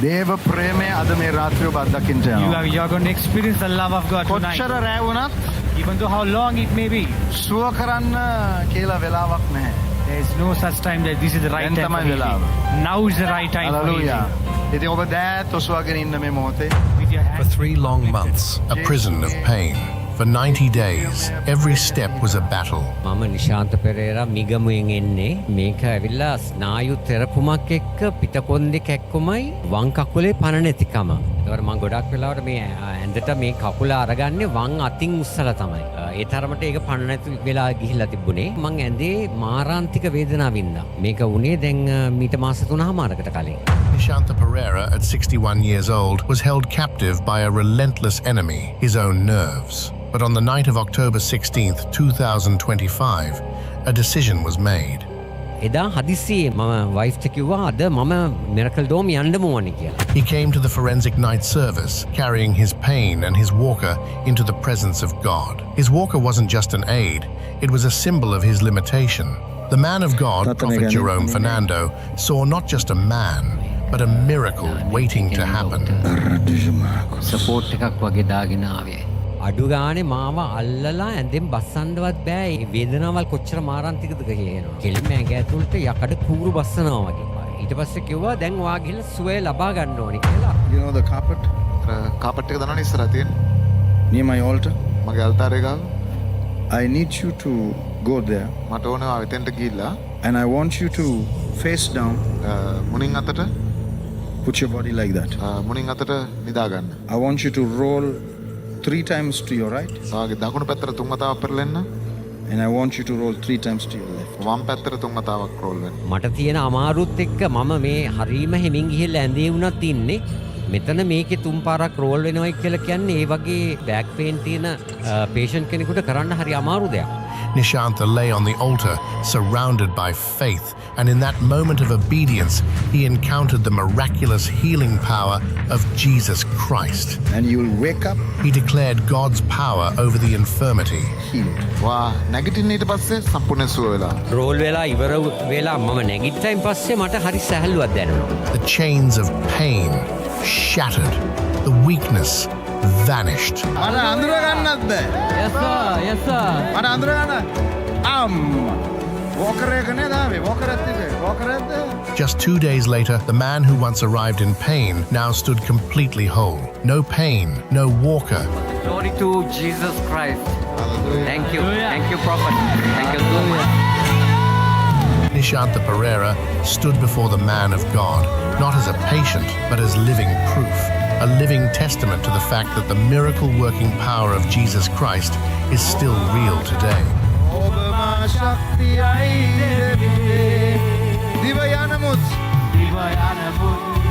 දේව ප්‍රේමය අද මේ රාත්‍රිය ඔබ අත්දකින්න යනවා. You are going to experience the love of God කොච්චර tonight. රැ වුණත් Even though how long it may be, සුව කරන්න කියලා වෙලාවක් නැහැ. there is no such time that this is the right දැන් time for තමයි වෙලාව. healing. Now is the right time for hallelujah. healing. ඉතින් ඔබ දෑත් ඔසවාගෙන ඉන්න මේ මොහොතේ With your For hands 3 long months, a prison of pain. For 90 days, every step was a battle. මම නිශාන්ත පෙරේරා මිගමුවෙන් එන්නේ. මේක ඇවිල්ලා ස්නායු තෙරපුමක් එක්ක පිටකොන්දේ කැක්කුමයි වම් කකුලේ පණ නැතිකම. ඒතකොට මම ගොඩක් වෙලාවට මේ ඇඳට මේ කකුල අරගන්නේ වම් අතින් උස්සලා තමයි. ඒ තරමට ඒක පණ නැති වෙලා ගිහිල්ලා තිබුණේ. මං ඇඳේ මාරාන්තික වේදනාවක් වින්දා. මේක වුණේ දැන් මීට මාස 3මාරකට කලින්. Nishanta Pereira, at 61 years old, was held captive by a relentless enemy, his own nerves. But on the night of October 16th, 2025, a decision was made. එදා හදිස්සියේ මම වයිෆ්ට කිව්වා අද මම මිරකල් ඩෝම් යන්න ඕනේ කියලා. He came to the forensic night service, carrying his pain and his walker into the presence of God. His walker wasn't just an aid, it was a symbol of his limitation. The man of God, Prophet Jerome Fernando, saw not just a man, but a miracle waiting to happen. Support එකක් වගේ දාගෙන ආවේ. අඩු ගානේ මාව අල්ලලා ඇඳෙන් බස්සන්නවත් බෑ. ඒ වේදනාවල් කොච්චර මාරාන්තිකද කියනවා. කෙලින්ම ඇඟ ඇතුළට යකඩ කූරු බස්සනවා වගේ. ඊට පස්සේ කිව්වා දැන් ඔයා ගිහලා සුවය ලබා ගන්න ඕනේ කියලා. You know the carpet carpet එක දන්නවනේ ඉස්සරහ තියෙන near my altar? මගේ අල්තාරේ ගාව I need you to go there මට ඕනේ ආ එතෙන්ට ගිහිල්ලා and I want you to face down, මුණින් අතට put your body like that. මුණින් අතට නිදා ගන්න. I want you to roll 3 times to your right ඔයාගේ දකුණු පැත්තට 3 වතාවක් පෙරලෙන්න. and I want you to roll 3 times to your left. වම් පැත්තට 3 වතාවක් රෝල් වෙන්න. මට තියෙන අමාරුත් එක්ක මම මේ හරීම හිමින් ගිහිල්ලා ඇඳේ වුණත් ඉන්නේ. මෙතන මේකේ 3 පාරක් රෝල් වෙනවයි කියලා කියන්නේ ඒ වගේ බෑක් පේන් තියෙන පේෂන්ට් කෙනෙකුට කරන්න හරි අමාරු දෙයක්. Nishanta lay on the altar, surrounded by faith, and in that moment of obedience, he encountered the miraculous healing power of Jesus Christ. And you will wake up He declared God's power over the infirmity. healed. වා නැගිටින්න ඊට පස්සේ සම්පූර්ණ සුව වෙලා. Roll වෙලා ඉවර වෙලා මම නැගිට්ටයින් පස්සේ මට හරි සැහැල්ලුවක් දැනුණා. The chains of pain shattered. The weakness vanished. මට අඳුර ගන්නත් බෑ. Yes sir. මට අඳුර ගන්න. walker එක නේද ආවේ? walker එකත් තිබේ. walker එකද? Just 2 days later, the man who once arrived in pain now stood completely whole. No pain, no walker. Glory to Jesus Christ. Thank you. Thank you, Prophet. Thank you so much. Nishanta Pereira stood before the man of God, not as a patient, but as living proof. A living testament to the fact that the miracle-working power of Jesus Christ is still real today. ඔබ මා ශක්තියයි දෙවේ. දිව යනමුත් Diva Yana Buddha.